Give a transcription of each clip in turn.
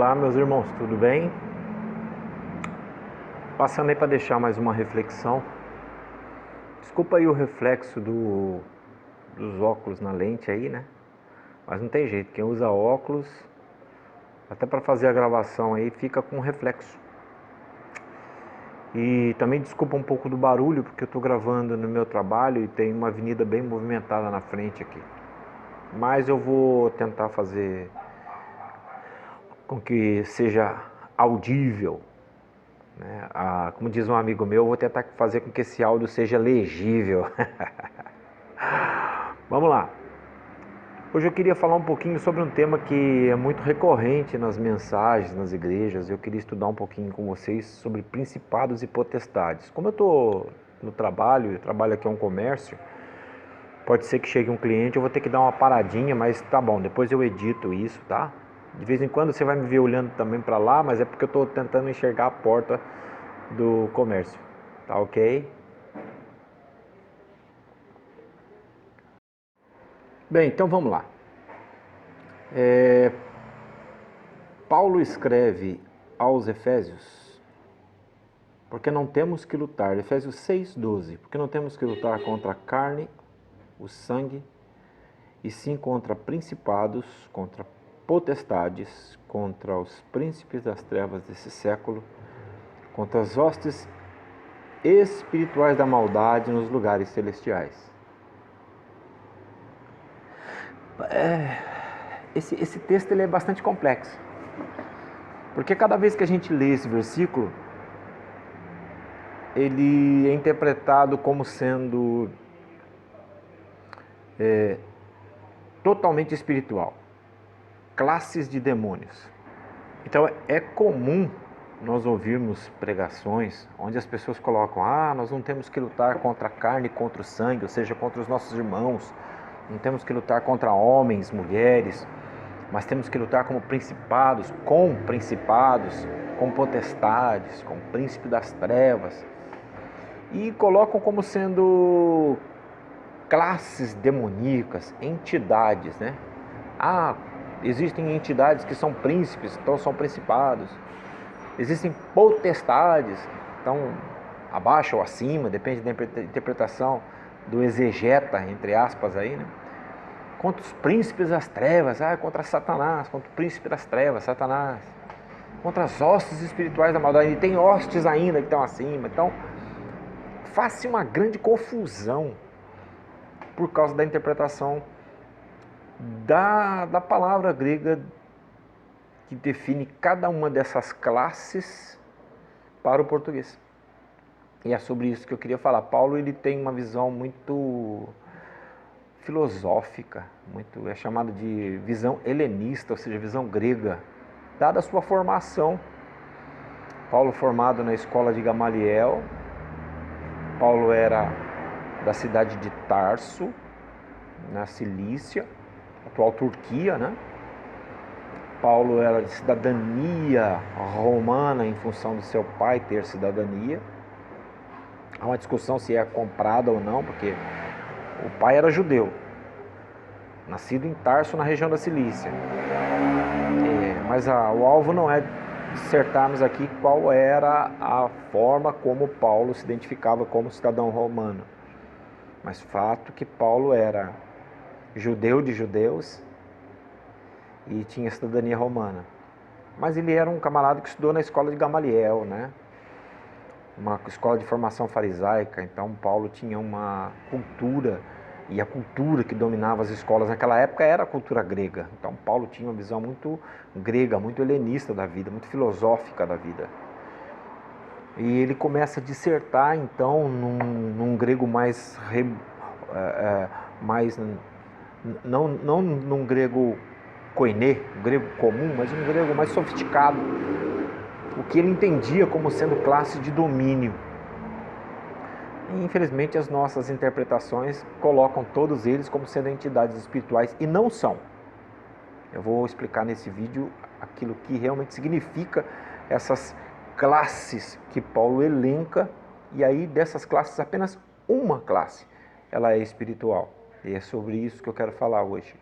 Olá, meus irmãos, tudo bem? Passando aí para deixar mais uma reflexão. Desculpa aí o reflexo dos óculos na lente aí, né? Mas não tem jeito, quem usa óculos, até para fazer a gravação aí, fica com reflexo. E também desculpa um pouco do barulho, porque eu estou gravando no meu trabalho e tem uma avenida bem movimentada na frente aqui. Mas eu vou tentar fazer com que seja audível, né? Como diz um amigo meu, eu vou tentar fazer com que esse áudio seja legível. Vamos lá. Hoje eu queria falar um pouquinho sobre um tema que é muito recorrente nas mensagens, nas igrejas. Eu queria estudar um pouquinho com vocês sobre principados e potestades. Como eu estou no trabalho, eu trabalho aqui é um comércio, pode ser que chegue um cliente, eu vou ter que dar uma paradinha, mas tá bom, depois eu edito isso, tá? De vez em quando você vai me ver olhando também para lá, mas é porque eu estou tentando enxergar a porta do comércio, tá ok? Bem, então vamos lá. Paulo escreve aos Efésios, porque não temos que lutar, Efésios 6:12, porque não temos que lutar contra a carne, o sangue, e sim contra principados, contra potestades, contra os príncipes das trevas desse século, contra as hostes espirituais da maldade nos lugares celestiais. Esse texto ele é bastante complexo, porque cada vez que a gente lê esse versículo, ele é interpretado como sendo totalmente espiritual, classes de demônios. Então é comum nós ouvirmos pregações onde as pessoas colocam: nós não temos que lutar contra a carne e contra o sangue, ou seja, contra os nossos irmãos, não temos que lutar contra homens, mulheres, mas temos que lutar com principados, com potestades, com o príncipe das trevas. E colocam como sendo classes demoníacas, entidades, né? Existem entidades que são príncipes, então são principados. Existem potestades, então abaixo ou acima, depende da interpretação do exegeta, entre aspas aí, né? Contra os príncipes das trevas, contra Satanás, contra o príncipe das trevas, Satanás. Contra as hostes espirituais da maldade, e tem hostes ainda que estão acima. Então, faz-se uma grande confusão por causa da interpretação da palavra grega que define cada uma dessas classes para o português. E é sobre isso que eu queria falar. Paulo ele tem uma visão muito filosófica, é chamado de visão helenista, ou seja, visão grega, dada a sua formação. Paulo formado na escola de Gamaliel. Paulo era da cidade de Tarso, na Cilícia, atual Turquia, né? Paulo era de cidadania romana em função do seu pai ter cidadania. Há uma discussão se é comprada ou não, porque o pai era judeu, nascido em Tarso, na região da Cilícia. Mas o alvo não é dissertarmos aqui qual era a forma como Paulo se identificava como cidadão romano. Mas fato que Paulo era judeu de judeus e tinha cidadania romana. Mas ele era um camarada que estudou na escola de Gamaliel, né? Uma escola de formação farisaica. Então Paulo tinha uma cultura, e a cultura que dominava as escolas naquela época era a cultura grega. Então Paulo tinha uma visão muito grega, muito helenista da vida, muito filosófica da vida. E ele começa a dissertar então num grego não num grego koiné, um grego comum, mas um grego mais sofisticado, o que ele entendia como sendo classe de domínio. E, infelizmente, as nossas interpretações colocam todos eles como sendo entidades espirituais, e não são. Eu vou explicar nesse vídeo aquilo que realmente significa essas classes que Paulo elenca, e aí dessas classes apenas uma classe ela é espiritual. E é sobre isso que eu quero falar hoje.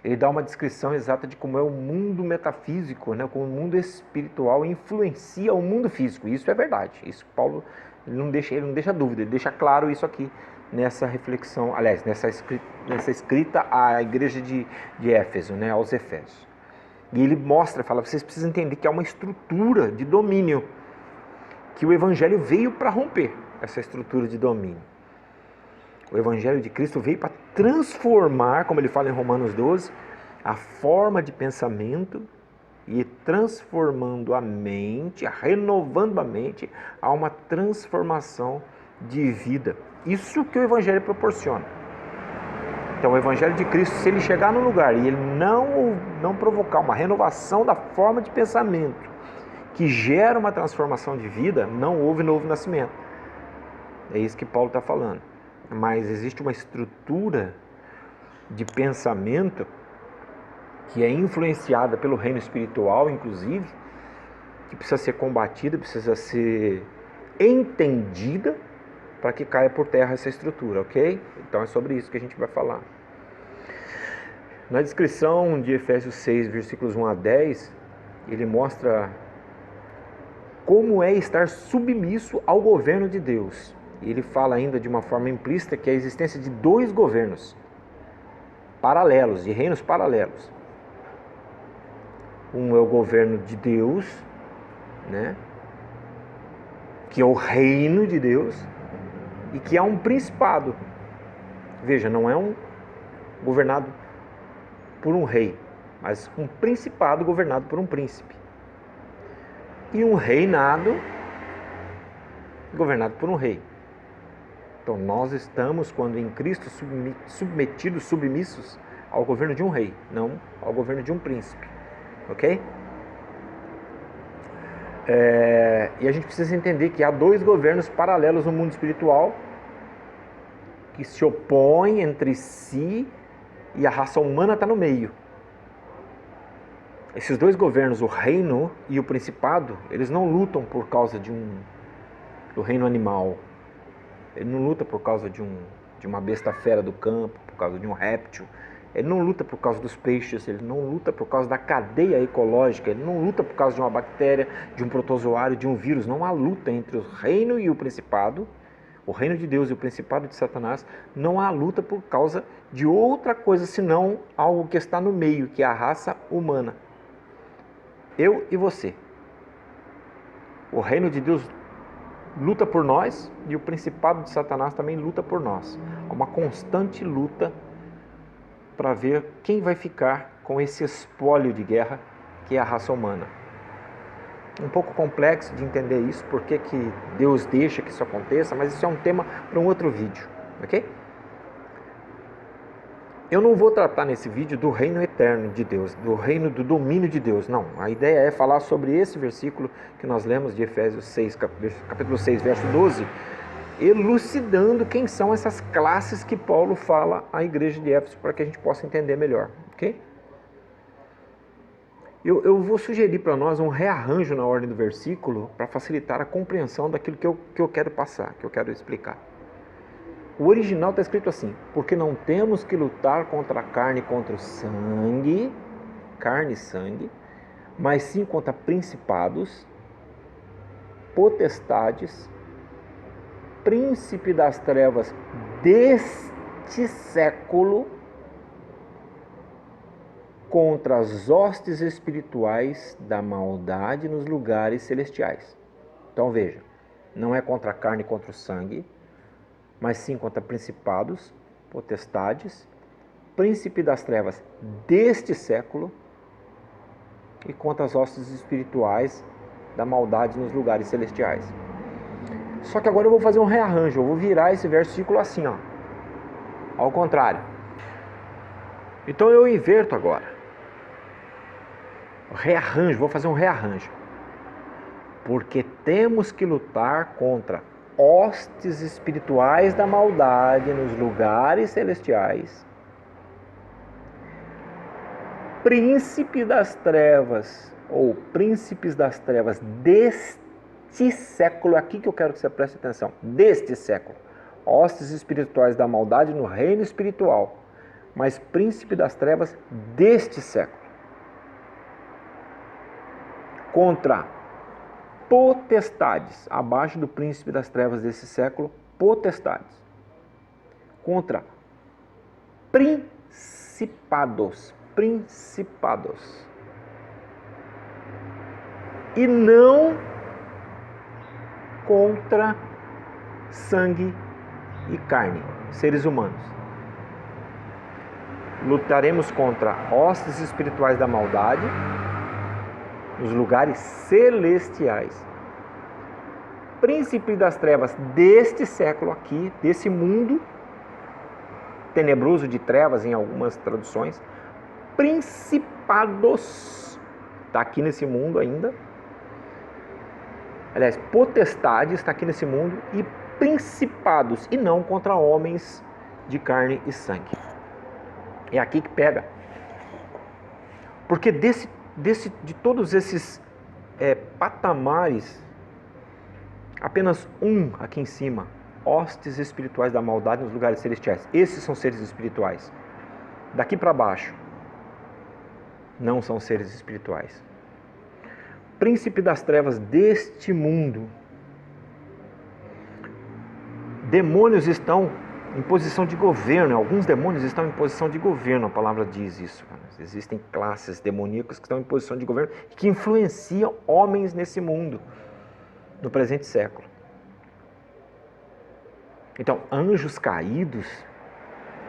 ele dá uma descrição exata de como é o mundo metafísico, né? Como o mundo espiritual influencia o mundo físico. Isso é verdade. Isso Paulo ele não deixa dúvida, ele deixa claro isso aqui nessa reflexão, aliás, nessa escrita à igreja de Éfeso, né? Aos Efésios. E ele mostra, fala, vocês precisam entender que há uma estrutura de domínio, que o Evangelho veio para romper essa estrutura de domínio. O Evangelho de Cristo veio para transformar, como ele fala em Romanos 12, a forma de pensamento e transformando a mente, renovando a mente, a uma transformação de vida. Isso que o Evangelho proporciona. Então o Evangelho de Cristo, se ele chegar no lugar e ele não provocar uma renovação da forma de pensamento, que gera uma transformação de vida, não houve novo nascimento. É isso que Paulo está falando. Mas existe uma estrutura de pensamento que é influenciada pelo reino espiritual, inclusive, que precisa ser combatida, precisa ser entendida para que caia por terra essa estrutura, ok? Então é sobre isso que a gente vai falar. Na descrição de Efésios 6, versículos 1 a 10, ele mostra como é estar submisso ao governo de Deus. E ele fala ainda de uma forma implícita que é a existência de dois governos paralelos, de reinos paralelos. Um é o governo de Deus, né? Que é o reino de Deus, e que há um principado. Veja, não é um governado por um rei, mas um principado governado por um príncipe. E um reinado governado por um rei. Então nós estamos, quando em Cristo, submetidos, submissos ao governo de um rei, não ao governo de um príncipe. Ok? E a gente precisa entender que há dois governos paralelos no mundo espiritual que se opõem entre si e a raça humana está no meio. Esses dois governos, o reino e o principado, eles não lutam por causa do reino animal. Ele não luta por causa de uma besta fera do campo, por causa de um réptil. Ele não luta por causa dos peixes, ele não luta por causa da cadeia ecológica, ele não luta por causa de uma bactéria, de um protozoário, de um vírus. Não há luta entre o reino e o principado, o reino de Deus e o principado de Satanás. Não há luta por causa de outra coisa, senão algo que está no meio, que é a raça humana. Eu e você. O reino de Deus luta por nós e o principado de Satanás também luta por nós. Há uma constante luta para ver quem vai ficar com esse espólio de guerra que é a raça humana. Um pouco complexo de entender isso, porque que Deus deixa que isso aconteça, mas isso é um tema para um outro vídeo, ok? Eu não vou tratar nesse vídeo do reino eterno de Deus, do reino do domínio de Deus, não. A ideia é falar sobre esse versículo que nós lemos de Efésios 6, capítulo 6, verso 12, elucidando quem são essas classes que Paulo fala à igreja de Éfeso, para que a gente possa entender melhor, ok? Eu vou sugerir para nós um rearranjo na ordem do versículo para facilitar a compreensão daquilo que eu quero passar, que eu quero explicar. O original está escrito assim: porque não temos que lutar contra a carne e contra o sangue, carne e sangue, mas sim contra principados, potestades, príncipe das trevas deste século, contra as hostes espirituais da maldade nos lugares celestiais. Então veja, não é contra a carne e contra o sangue, mas sim contra principados, potestades, príncipe das trevas deste século e contra as hostes espirituais da maldade nos lugares celestiais. Só que agora eu vou fazer um rearranjo, eu vou virar esse versículo assim, ó, ao contrário. Então eu inverto agora. Rearranjo, vou fazer um rearranjo. Porque temos que lutar contra hostes espirituais da maldade nos lugares celestiais, príncipe das trevas, ou príncipes das trevas deste século, aqui que eu quero que você preste atenção, deste século, hostes espirituais da maldade no reino espiritual, mas príncipe das trevas deste século. Contra potestades, abaixo do príncipe das trevas desse século, potestades. Contra principados. E não contra sangue e carne, seres humanos. Lutaremos contra hostes espirituais da maldade nos lugares celestiais. Príncipe das trevas deste século aqui, desse mundo tenebroso de trevas em algumas traduções, principados, está aqui nesse mundo ainda. Aliás, potestade está aqui nesse mundo e principados, e não contra homens de carne e sangue. É aqui que pega. Porque de todos esses patamares, apenas um aqui em cima, hostes espirituais da maldade nos lugares celestiais. Esses são seres espirituais. Daqui para baixo, não são seres espirituais. Príncipe das trevas deste mundo. Demônios estão em posição de governo. Alguns demônios estão em posição de governo. A palavra diz isso. Existem classes demoníacas que estão em posição de governo e que influenciam homens nesse mundo, no presente século. Então, anjos caídos,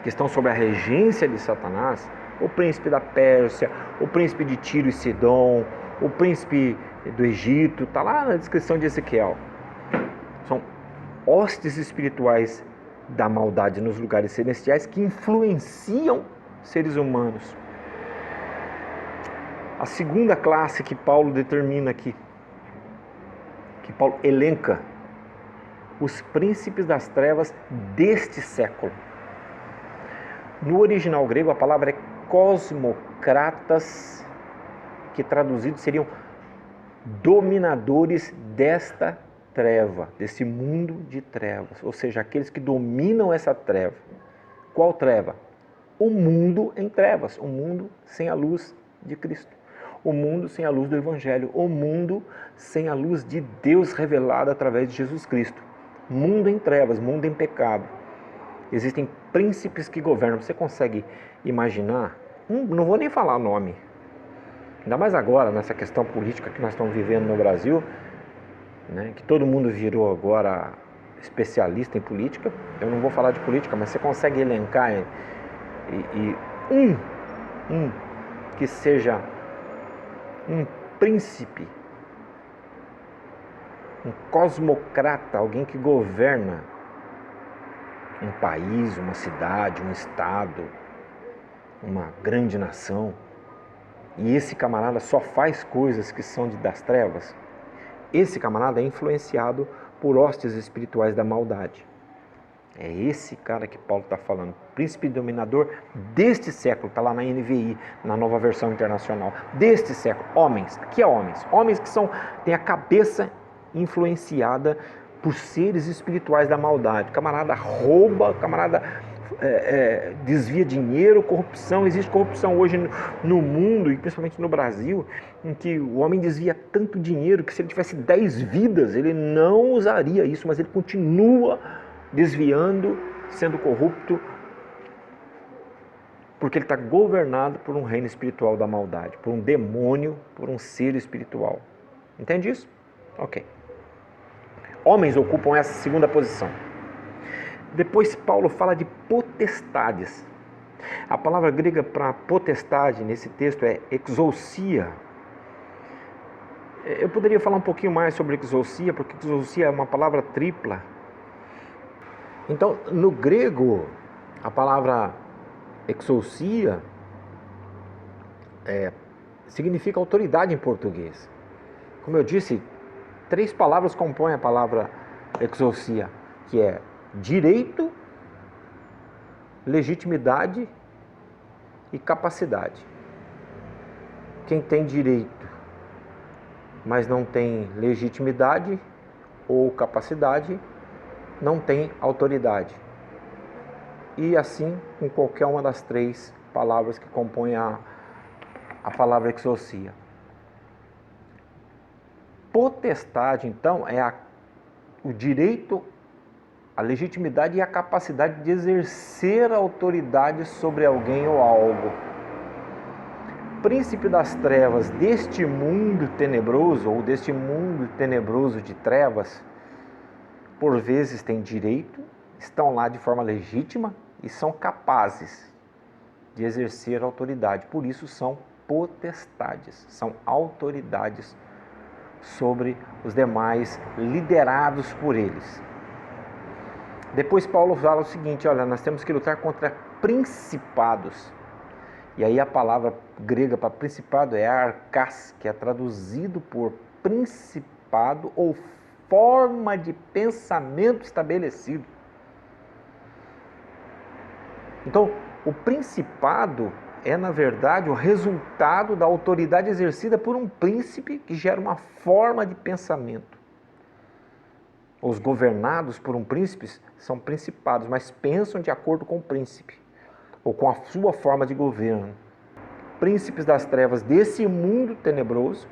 que estão sob a regência de Satanás, o príncipe da Pérsia, o príncipe de Tiro e Sidom, o príncipe do Egito, está lá na descrição de Ezequiel. São hostes espirituais da maldade nos lugares celestiais que influenciam seres humanos. A segunda classe que Paulo determina aqui, que Paulo elenca, os príncipes das trevas deste século. No original grego a palavra é cosmocratas, que traduzido seriam dominadores desta treva, desse mundo de trevas, ou seja, aqueles que dominam essa treva. Qual treva? O mundo em trevas, o mundo sem a luz de Cristo, o mundo sem a luz do Evangelho, o mundo sem a luz de Deus revelada através de Jesus Cristo. Mundo em trevas, mundo em pecado. Existem príncipes que governam. Você consegue imaginar? Não vou nem falar nome. Ainda mais agora, nessa questão política que nós estamos vivendo no Brasil, né, que todo mundo virou agora especialista em política. Eu não vou falar de política, mas você consegue elencar um que seja um príncipe, um cosmocrata, alguém que governa um país, uma cidade, um estado, uma grande nação, e esse camarada só faz coisas que são das trevas. Esse camarada é influenciado por hostes espirituais da maldade. É esse cara que Paulo está falando, príncipe dominador deste século, está lá na NVI, na Nova Versão Internacional, deste século, homens, aqui é homens que têm a cabeça influenciada por seres espirituais da maldade. Camarada rouba, camarada desvia dinheiro, corrupção. Existe corrupção hoje no mundo, e principalmente no Brasil, em que o homem desvia tanto dinheiro que se ele tivesse 10 vidas, ele não usaria isso, mas ele continua desviando, sendo corrupto, porque ele está governado por um reino espiritual da maldade, por um demônio, por um ser espiritual. Entende isso? Ok. Homens ocupam essa segunda posição. Depois Paulo fala de potestades. A palavra grega para potestade nesse texto é exousia. Eu poderia falar um pouquinho mais sobre exousia, porque exousia é uma palavra tripla. Então, no grego, a palavra exousia significa autoridade em português. Como eu disse, 3 palavras compõem a palavra exousia, que é direito, legitimidade e capacidade. Quem tem direito, mas não tem legitimidade ou capacidade, não tem autoridade. e assim com qualquer uma das três palavras que compõem a palavra exousia. Potestade, então, é o direito, a legitimidade e a capacidade de exercer autoridade sobre alguém ou algo. Príncipe das trevas deste mundo tenebroso, ou deste mundo tenebroso de trevas, por vezes têm direito, estão lá de forma legítima e são capazes de exercer autoridade. Por isso são potestades, são autoridades sobre os demais, liderados por eles. Depois Paulo fala o seguinte, olha, nós temos que lutar contra principados. E aí a palavra grega para principado é arcás, que é traduzido por principado ou forma de pensamento estabelecido. Então, o principado é, na verdade, o resultado da autoridade exercida por um príncipe que gera uma forma de pensamento. Os governados por um príncipe são principados, mas pensam de acordo com o príncipe, ou com a sua forma de governo. Príncipes das trevas desse mundo tenebroso,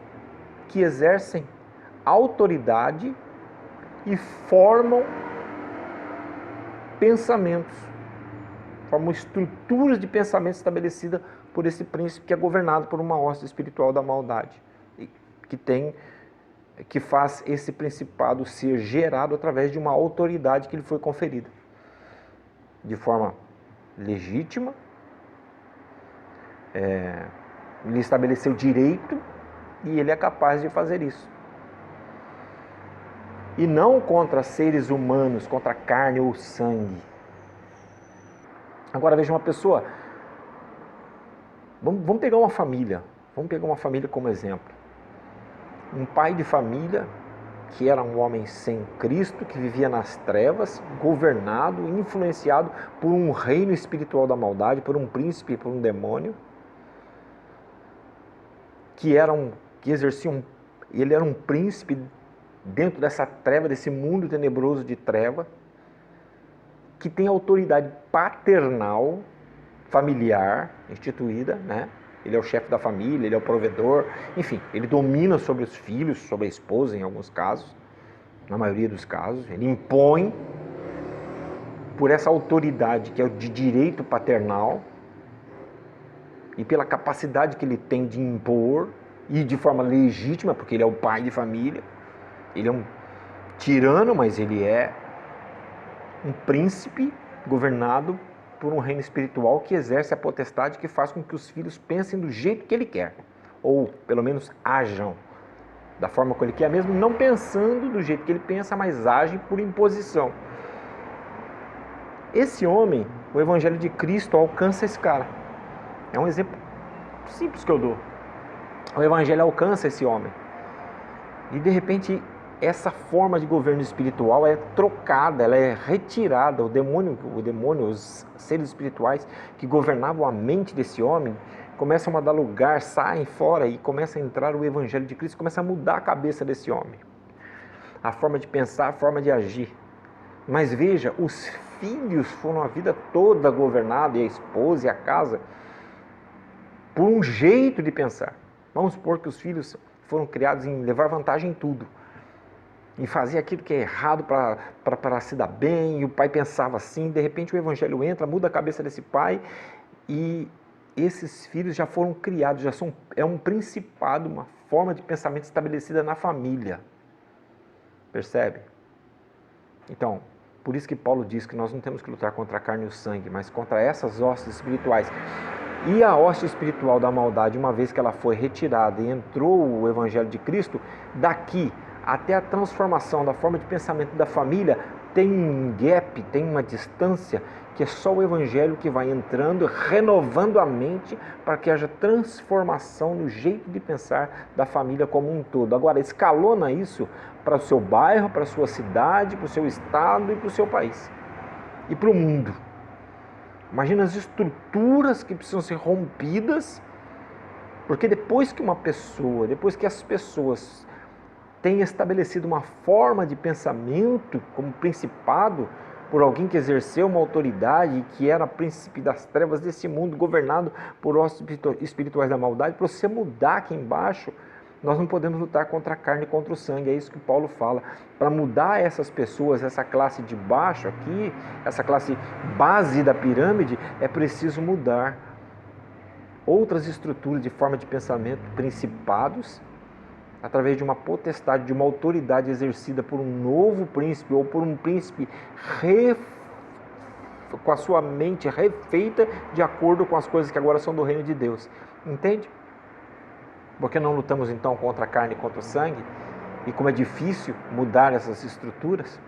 que exercem autoridade e formam pensamentos, formam estruturas de pensamento estabelecida por esse príncipe que é governado por uma hoste espiritual da maldade, que faz esse principado ser gerado através de uma autoridade que lhe foi conferida, de forma legítima, lhe estabeleceu direito e ele é capaz de fazer isso. E não contra seres humanos, contra carne ou sangue. Agora veja uma pessoa, vamos pegar uma família como exemplo. Um pai de família que era um homem sem Cristo, que vivia nas trevas, governado, influenciado por um reino espiritual da maldade, por um príncipe, por um demônio, ele era um príncipe dentro dessa treva, desse mundo tenebroso de treva, que tem autoridade paternal, familiar, instituída, né? Ele é o chefe da família, ele é o provedor, enfim, ele domina sobre os filhos, sobre a esposa em alguns casos, na maioria dos casos, ele impõe por essa autoridade que é de direito paternal e pela capacidade que ele tem de impor e de forma legítima, porque ele é o pai de família, ele é um tirano, mas ele é um príncipe governado por um reino espiritual que exerce a potestade que faz com que os filhos pensem do jeito que ele quer, ou pelo menos ajam da forma como ele quer, mesmo não pensando do jeito que ele pensa, mas agem por imposição. Esse homem, o Evangelho de Cristo alcança esse cara. É um exemplo simples que eu dou. O Evangelho alcança esse homem. E de repente essa forma de governo espiritual é trocada, ela é retirada. O demônio, os seres espirituais que governavam a mente desse homem, começam a dar lugar, saem fora e começa a entrar o Evangelho de Cristo, começa a mudar a cabeça desse homem. A forma de pensar, a forma de agir. Mas veja, os filhos foram a vida toda governados, e a esposa e a casa, por um jeito de pensar. Vamos supor que os filhos foram criados em levar vantagem em tudo, em fazer aquilo que é errado para se dar bem, e o pai pensava assim, de repente o Evangelho entra, muda a cabeça desse pai, e esses filhos já foram criados, é um principado, uma forma de pensamento estabelecida na família. Percebe? Então, por isso que Paulo diz que nós não temos que lutar contra a carne e o sangue, mas contra essas hostes espirituais. E a hoste espiritual da maldade, uma vez que ela foi retirada e entrou o Evangelho de Cristo, daqui até a transformação da forma de pensamento da família, tem um gap, tem uma distância, que é só o Evangelho que vai entrando, renovando a mente, para que haja transformação no jeito de pensar da família como um todo. Agora, escalona isso para o seu bairro, para a sua cidade, para o seu estado e para o seu país. E para o mundo. Imagina as estruturas que precisam ser rompidas, porque depois que as pessoas têm estabelecido uma forma de pensamento como principado, por alguém que exerceu uma autoridade, que era príncipe das trevas desse mundo, governado por ossos espirituais da maldade. Para você mudar aqui embaixo, nós não podemos lutar contra a carne e contra o sangue, é isso que Paulo fala. Para mudar essas pessoas, essa classe de baixo aqui, essa classe base da pirâmide, é preciso mudar outras estruturas de forma de pensamento, principados, através de uma potestade, de uma autoridade exercida por um novo príncipe ou por um príncipe com a sua mente refeita de acordo com as coisas que agora são do reino de Deus. Entende? Porque não lutamos então contra a carne e contra o sangue? E como é difícil mudar essas estruturas?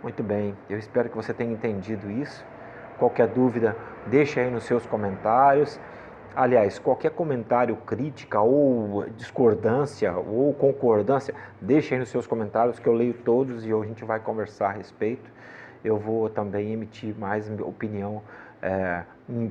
Muito bem, eu espero que você tenha entendido isso. Qualquer dúvida, deixe aí nos seus comentários. Aliás, qualquer comentário, crítica ou discordância ou concordância, deixe aí nos seus comentários que eu leio todos e hoje a gente vai conversar a respeito. Eu vou também emitir mais opinião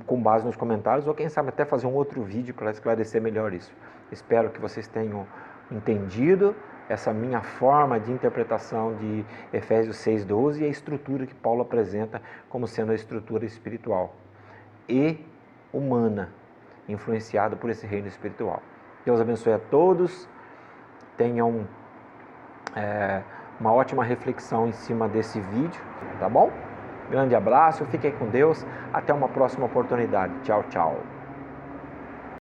com base nos comentários ou quem sabe até fazer um outro vídeo para esclarecer melhor isso. Espero que vocês tenham entendido essa minha forma de interpretação de Efésios 6:12 e a estrutura que Paulo apresenta como sendo a estrutura espiritual e humana, influenciado por esse reino espiritual. Deus abençoe a todos, tenham uma ótima reflexão em cima desse vídeo, tá bom? Grande abraço, fiquem com Deus, até uma próxima oportunidade. Tchau, tchau.